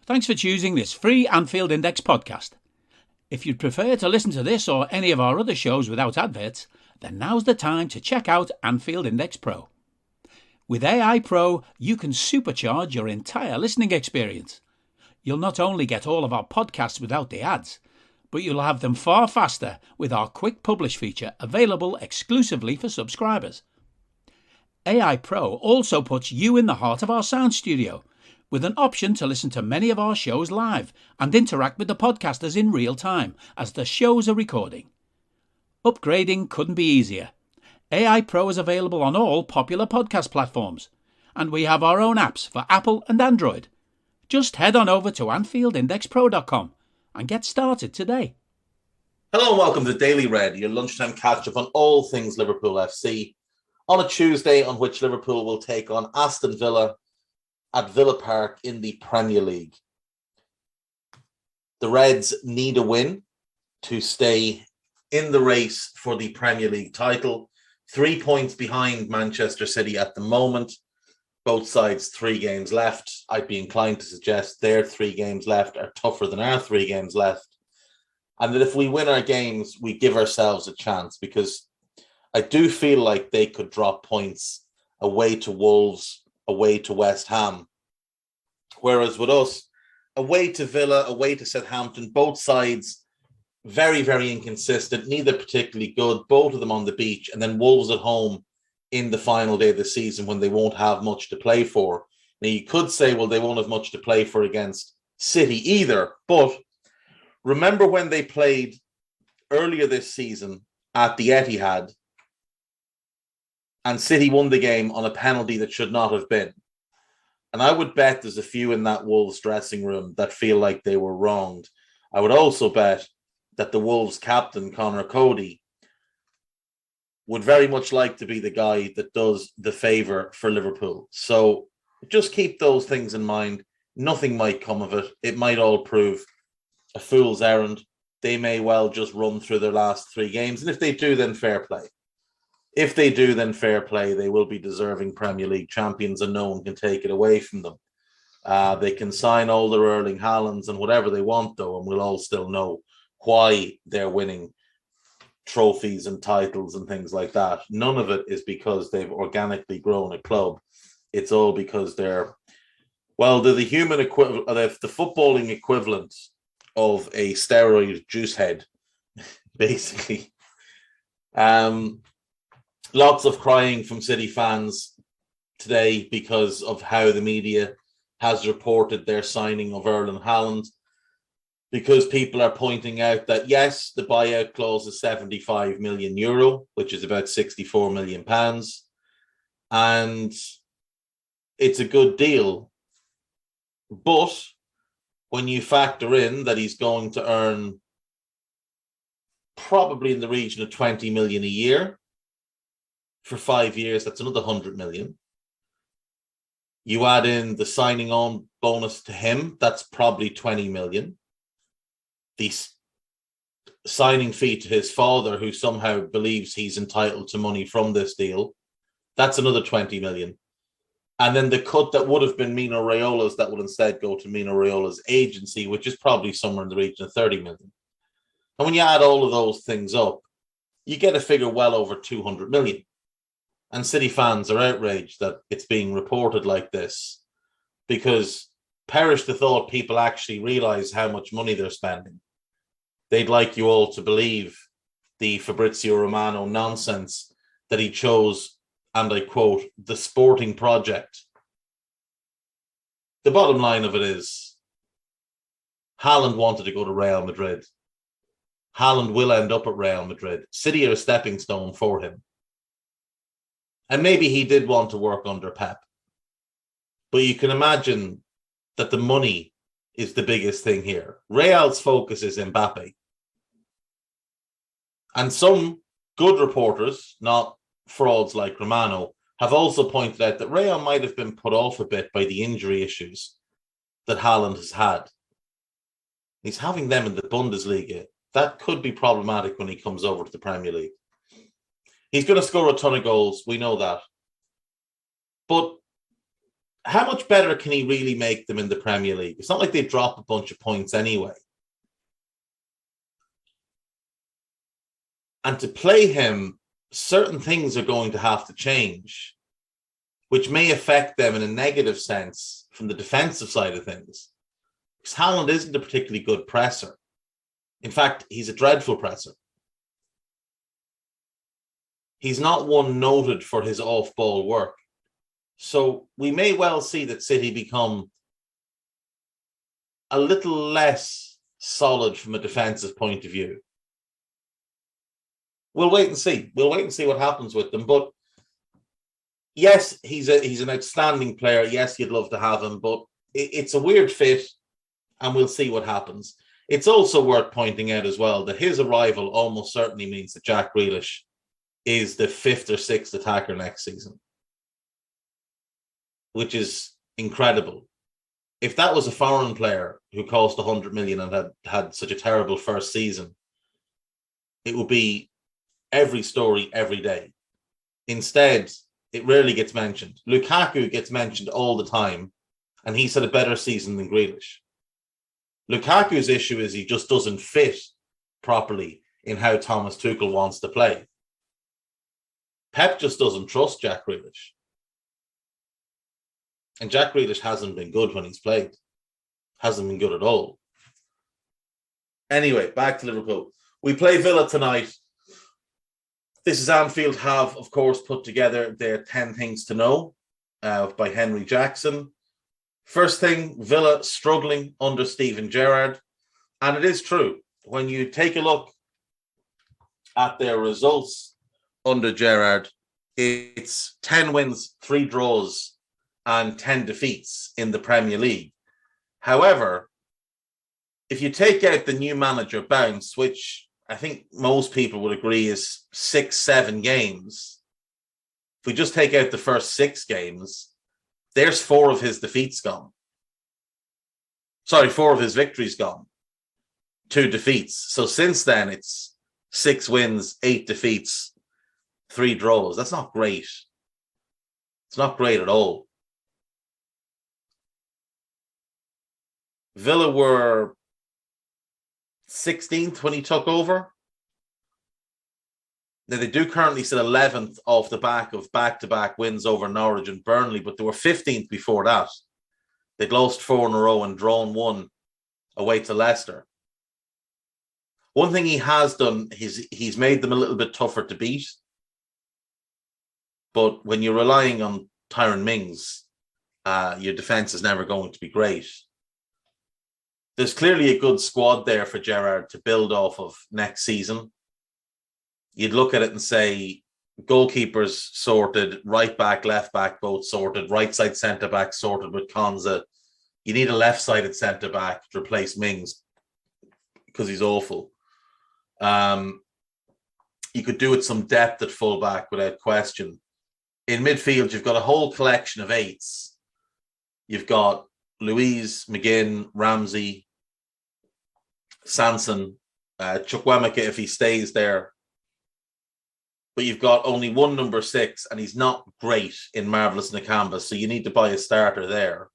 Thanks for choosing this free Anfield Index podcast. If you'd prefer to listen to this or any of our other shows without adverts, then now's the time to check out Anfield Index Pro. With AI Pro, you can supercharge your entire listening experience. You'll not only get all of our podcasts without the ads, but you'll have them far faster with our Quick Publish feature available exclusively for subscribers. AI Pro also puts you in the heart of our sound studio, with an option to listen to many of our shows live and interact with the podcasters in real time as the shows are recording. Upgrading couldn't be easier. AI Pro is available on all popular podcast platforms, and we have our own apps for Apple and Android. Just head on over to AnfieldIndexPro.com and get started today. Hello and welcome to Daily Red, your lunchtime catch-up on all things Liverpool FC, on a Tuesday on which Liverpool will take on Aston Villa at Villa Park in the Premier League. The Reds need a win to stay in the race for the Premier League title. 3 points behind Manchester City at the moment. Both sides 3 games left. I'd be inclined to suggest their 3 games left are tougher than our 3 games left. And that if we win our games, we give ourselves a chance, because I do feel like they could drop points away to Wolves, away to West Ham. Whereas with us, away to Villa, away to Southampton, both sides very, very inconsistent, neither particularly good, both of them on the beach, and then Wolves at home in the final day of the season when they won't have much to play for. Now, you could say, well, they won't have much to play for against City either, but remember when they played earlier this season at the Etihad and City won the game on a penalty that should not have been? And I would bet there's a few in that Wolves dressing room that feel like they were wronged. I would also bet that the Wolves captain, Conor Cody, would very much like to be the guy that does the favour for Liverpool. So just keep those things in mind. Nothing might come of it. It might all prove a fool's errand. They may well just run through their last 3 games. And if they do, then fair play. If they do, then fair play. They will be deserving Premier League champions and no one can take it away from them. They can sign all their Erling Haalands and whatever they want, though, and we'll all still know why they're winning trophies and titles and things like that. None of it is because they've organically grown a club. It's all because they're the human equivalent, the footballing equivalent of a steroid juice head, basically. Lots of crying from City fans today because of how the media has reported their signing of Erling Haaland, because people are pointing out that, yes, the buyout clause is €75 million, which is about £64 million, and it's a good deal. But when you factor in that he's going to earn probably in the region of 20 million a year for 5 years, that's another 100 million. You add in the signing on bonus to him, that's probably 20 million. The signing fee to his father, who somehow believes he's entitled to money from this deal, that's another 20 million. And then the cut that would have been Mino Raiola's, that would instead go to Mino Raiola's agency, which is probably somewhere in the region of 30 million. And when you add all of those things up, you get a figure well over 200 million. And City fans are outraged that it's being reported like this, because perish the thought people actually realise how much money they're spending. They'd like you all to believe the Fabrizio Romano nonsense that he chose, and I quote, the sporting project. The bottom line of it is, Haaland wanted to go to Real Madrid. Haaland will end up at Real Madrid. City are a stepping stone for him. And maybe he did want to work under Pep. But you can imagine that the money is the biggest thing here. Real's focus is Mbappe. And some good reporters, not frauds like Romano, have also pointed out that Real might have been put off a bit by the injury issues that Haaland has had. He's having them in the Bundesliga. That could be problematic when he comes over to the Premier League. He's going to score a ton of goals. We know that. But how much better can he really make them in the Premier League? It's not like they drop a bunch of points anyway. And to play him, certain things are going to have to change, which may affect them in a negative sense from the defensive side of things. Because Haaland isn't a particularly good presser. In fact, he's a dreadful presser. He's not one noted for his off-ball work. So we may well see that City become a little less solid from a defensive point of view. We'll wait and see. We'll wait and see what happens with them. But yes, he's an outstanding player. Yes, you'd love to have him, but it's a weird fit, and we'll see what happens. It's also worth pointing out as well that his arrival almost certainly means that Jack Grealish is the 5th or 6th attacker next season, which is incredible. If that was a foreign player who cost 100 million and had such a terrible first season, it would be every story every day. Instead, it rarely gets mentioned. Lukaku gets mentioned all the time, and he's had a better season than Grealish. Lukaku's issue is he just doesn't fit properly in how Thomas Tuchel wants to play. Pep just doesn't trust Jack Grealish. And Jack Grealish hasn't been good when he's played. Hasn't been good at all. Anyway, back to Liverpool. We play Villa tonight. This is Anfield have, of course, put together their 10 things to know by Henry Jackson. First thing, Villa struggling under Steven Gerrard. And it is true. When you take a look at their results under Gerrard, it's 10 wins, 3 draws, and 10 defeats in the Premier League. However, if you take out the new manager bounce, which I think most people would agree is 6-7 games, if we just take out the first 6 games, there's 4 of his defeats gone. Sorry, 4 of his victories gone. 2 defeats. So since then, it's 6 wins, 8 defeats, 3 draws. That's not great. It's not great at all. Villa were 16th when he took over. Now, they do currently sit 11th off the back of back-to-back wins over Norwich and Burnley, but they were 15th before that. They'd lost 4 in a row and drawn 1 away to Leicester. One thing he has done is he's made them a little bit tougher to beat. But when you're relying on Tyrone Mings, your defence is never going to be great. There's clearly a good squad there for Gerrard to build off of next season. You'd look at it and say, goalkeepers sorted, right back, left back, both sorted, right side centre back sorted with Konza. You need a left-sided centre back to replace Mings because he's awful. You could do with some depth at full back without question. In midfield, you've got a whole collection of 8s. You've got Luiz, McGinn, Ramsey, Sanson, Chukwuemeka if he stays there. But you've got only one number 6, and he's not great in Marvelous Nakamba, so you need to buy a starter there.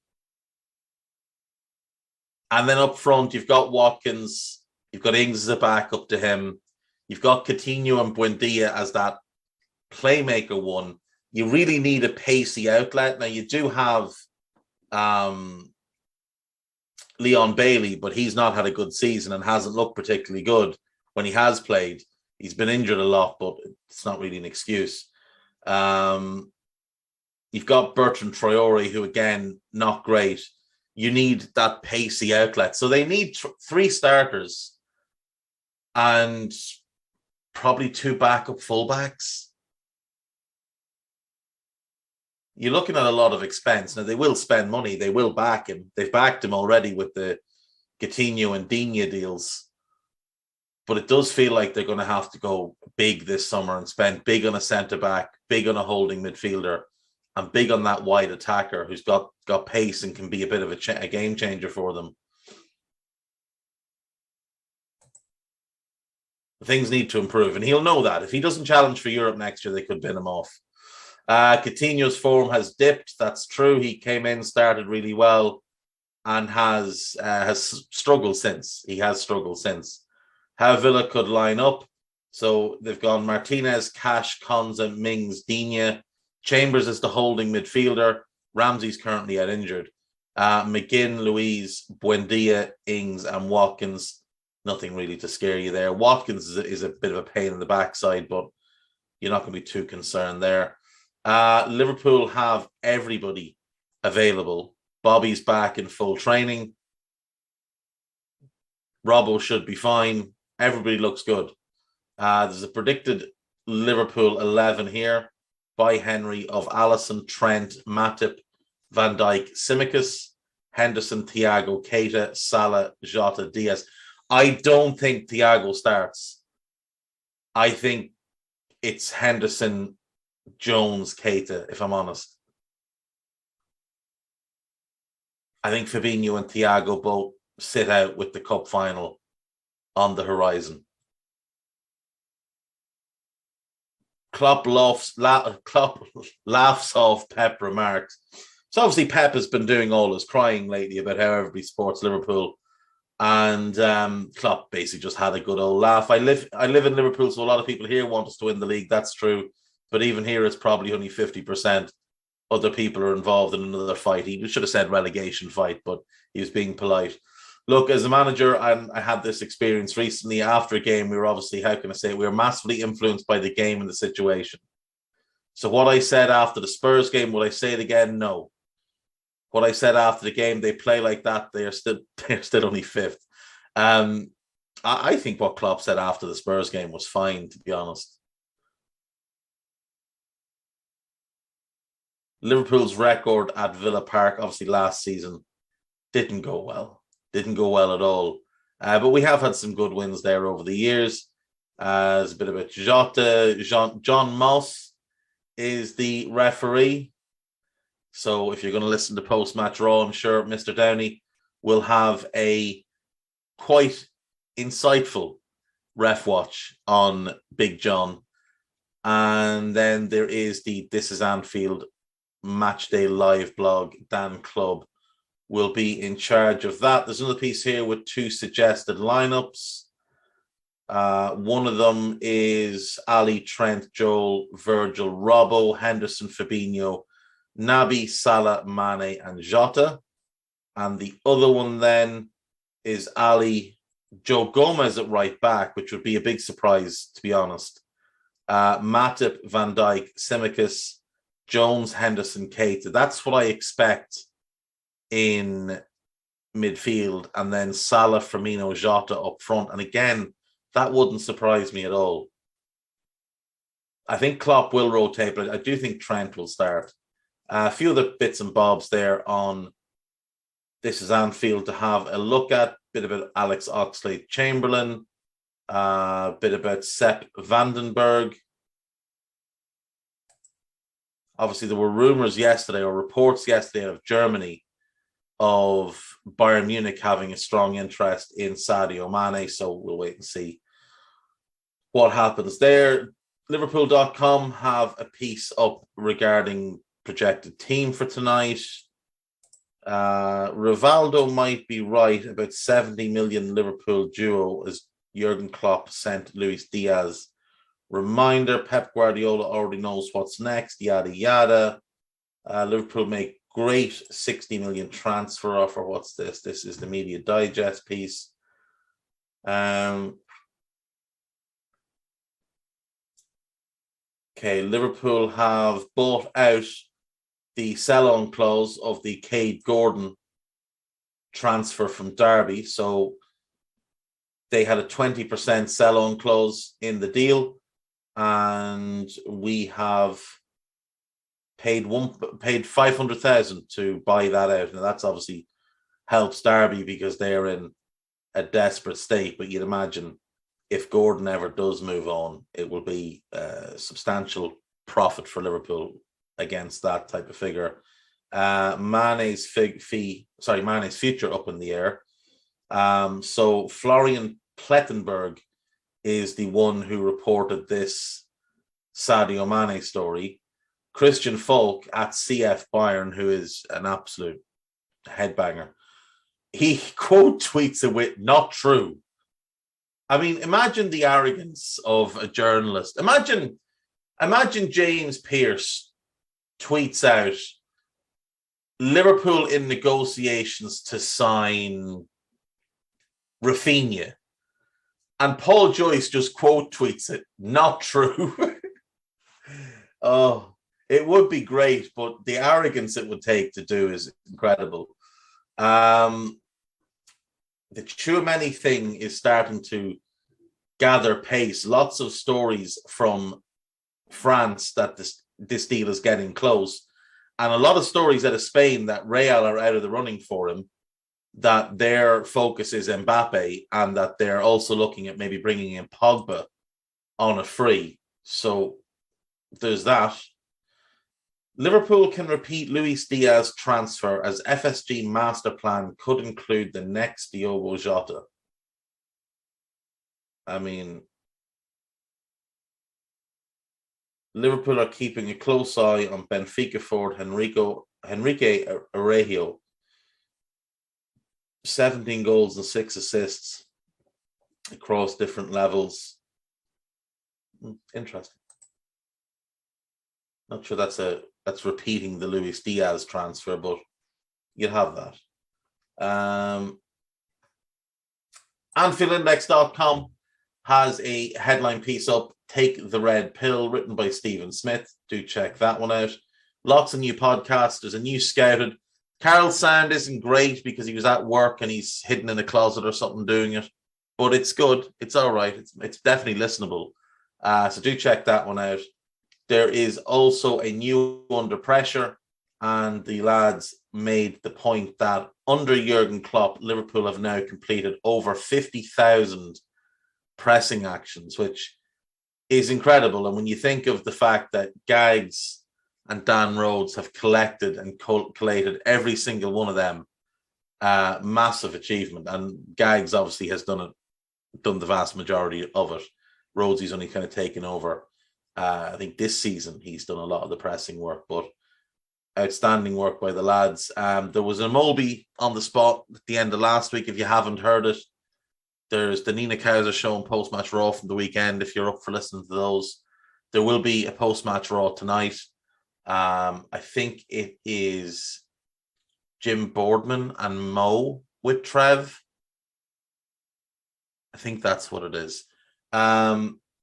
And then up front, you've got Watkins, you've got Ings as a backup to him, you've got Coutinho and Buendia as that playmaker one. You really need a pacey outlet. Now, you do have Leon Bailey, but he's not had a good season and hasn't looked particularly good when he has played. He's been injured a lot, but it's not really an excuse. You've got Bertrand Traore, who, again, not great. You need that pacey outlet. So they need 3 starters and probably 2 backup fullbacks. You're looking at a lot of expense. Now, they will spend money. They will back him. They've backed him already with the Coutinho and Digne deals. But it does feel like they're going to have to go big this summer and spend big on a centre-back, big on a holding midfielder, and big on that wide attacker who's got pace and can be a bit of a game changer for them. Things need to improve, and he'll know that. If he doesn't challenge for Europe next year, they could bin him off. Coutinho's form has dipped. That's true. He came in, started really well, and has struggled since. He has struggled since. How Villa could line up. So they've gone Martinez, Cash, Konza, Mings, Digne. Chambers is the holding midfielder. Ramsey's currently out injured. McGinn, Louise, Buendia, Ings, and Watkins. Nothing really to scare you there. Watkins is a bit of a pain in the backside, but you're not going to be too concerned there. Liverpool have everybody available. Bobby's back in full training. Robbo should be fine. Everybody looks good. There's a predicted Liverpool 11 here by Henry of Alisson, Trent, Matip, Van Dijk, Tsimikas, Henderson, Thiago, Keita, Salah, Jota, Diaz. I don't think Thiago starts. I think it's Henderson, Jones, Keita, if I'm honest. I think Fabinho and Thiago both sit out with the cup final on the horizon. Klopp laughs off Pep remarks. So obviously Pep has been doing all his crying lately about how everybody supports Liverpool, and Klopp basically just had a good old laugh. I live in Liverpool, so a lot of people here want us to win the league. That's true, but even here it's probably only 50%. Other people are involved in another fight. He should have said relegation fight, but he was being polite. Look, as a manager, I had this experience recently. After a game, we were obviously, we were massively influenced by the game and the situation. So what I said after the Spurs game, will I say it again? No. What I said after the game, they play like that, they're still only fifth. I think what Klopp said after the Spurs game was fine, to be honest. Liverpool's record at Villa Park, obviously last season, didn't go well. Didn't go well at all. But we have had some good wins there over the years. There's a bit about Jota. John Moss is the referee. So if you're going to listen to post-match Raw, I'm sure Mr. Downey will have a quite insightful ref watch on Big John. And then there is the This Is Anfield Matchday live blog. Dan Clubb will be in charge of that. There's another piece here with 2 suggested lineups. One of them is Ali, Trent, Joel, Virgil, Robbo, Henderson, Fabinho, Naby, Salah, Mane, and Jota. And the other one then is Ali, Joe Gomez at right back, which would be a big surprise, to be honest. Matip, Van Dijk, Tsimikas, Jones, Henderson, Keita. That's what I expect in midfield. And then Salah, Firmino, Jota up front. And again, that wouldn't surprise me at all. I think Klopp will rotate, but I do think Trent will start. A few other bits and bobs there on This Is Anfield to have a look at. Bit about Alex Oxlade-Chamberlain. Bit about Sepp Vandenberg. Obviously, there were rumors yesterday or reports yesterday of Germany of Bayern Munich having a strong interest in Sadio Mane. So we'll wait and see what happens there. Liverpool.com have a piece up regarding projected team for tonight. Rivaldo might be right about 70 million Liverpool duo as Jurgen Klopp sent Luis Diaz. Reminder, Pep Guardiola already knows what's next, yada, yada. Liverpool make great 60 million transfer offer. What's this? This is the Media Digest piece. Okay, Liverpool have bought out the sell-on clause of the Cade Gordon transfer from Derby. So they had a 20% sell-on clause in the deal, and we have paid 500,000 to buy that out. And that's obviously helps Derby because they're in a desperate state. But you'd imagine if Gordon ever does move on, it will be a substantial profit for Liverpool against that type of figure. Mane's future up in the air. So Florian Plettenberg is the one who reported this Sadio Mane story. Christian Falk at CF Bayern, who is an absolute headbanger, he quote tweets it with "not true." I mean, imagine the arrogance of a journalist. Imagine James Pearce tweets out Liverpool in negotiations to sign Rafinha, and Paul Joyce just quote tweets it, "not true." Oh, it would be great, but the arrogance it would take to do is incredible. The Tchouaméni thing is starting to gather pace. Lots of stories from France that this deal is getting close, and a lot of stories out of Spain that Real are out of the running for him, that their focus is Mbappe, and that they're also looking at maybe bringing in Pogba on a free. So there's that. Liverpool can repeat Luis Diaz transfer as FSG master plan could include the next Diogo Jota. I mean, Liverpool are keeping a close eye on Benfica forward Henrique Araujo. 17 goals and 6 assists across different levels. Interesting. Not sure that's repeating the Luis Diaz transfer, but you'd have that. AnfieldIndex.com has a headline piece up, Take the Red Pill, written by Stephen Smith. Do check that one out. Lots of new podcasts. There's a new Scouted. Carol's sound isn't great because he was at work and he's hidden in a closet or something doing it, but it's good. It's all right. It's definitely listenable. So do check that one out. There is also a new Under Pressure, and the lads made the point that under Jurgen Klopp, Liverpool have now completed over 50,000 pressing actions, which is incredible. And when you think of the fact that Gags and Dan Rhodes have collected and collated every single one of them, massive achievement. And Gags obviously has done the vast majority of it. Rhodes, he's only kind of taken over. I think this season he's done a lot of the pressing work, but outstanding work by the lads. There was a Moby on the spot at the end of last week. If you haven't heard it, there's the Nina Kauser show and post-match Raw from the weekend. If you're up for listening to those, there will be a post-match Raw tonight. I think it is Jim Boardman and Mo with Trev. I think that's what it is.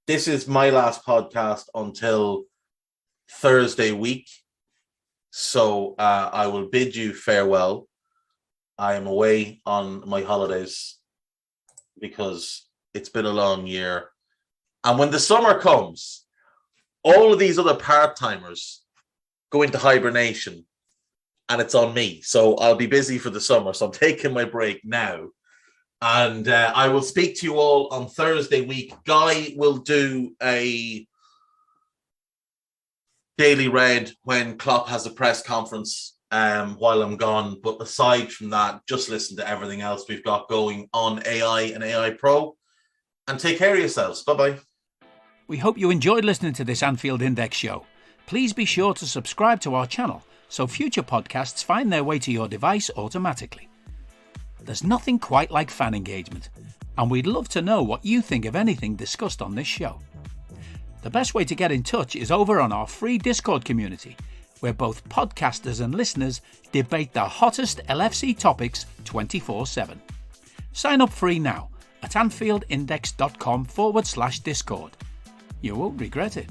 This is my last podcast until Thursday week. So I will bid you farewell. I am away on my holidays because it's been a long year. And when the summer comes, all of these other part-timers go into hibernation and it's on me. So I'll be busy for the summer. So I'm taking my break now. And I will speak to you all on Thursday week. Guy will do a Daily Red when Klopp has a press conference while I'm gone. But aside from that, just listen to everything else we've got going on AI and AI Pro. And take care of yourselves. Bye-bye. We hope you enjoyed listening to this Anfield Index show. Please be sure to subscribe to our channel so future podcasts find their way to your device automatically. There's nothing quite like fan engagement, and we'd love to know what you think of anything discussed on this show. The best way to get in touch is over on our free Discord community, where both podcasters and listeners debate the hottest LFC topics 24/7. Sign up free now at AnfieldIndex.com/Discord. You won't regret it.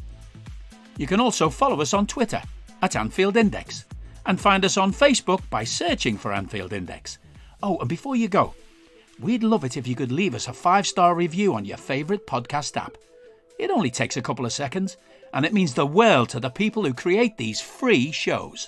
You can also follow us on Twitter at Anfield Index and find us on Facebook by searching for Anfield Index. Oh, and before you go, we'd love it if you could leave us a 5-star review on your favourite podcast app. It only takes a couple of seconds, and it means the world to the people who create these free shows.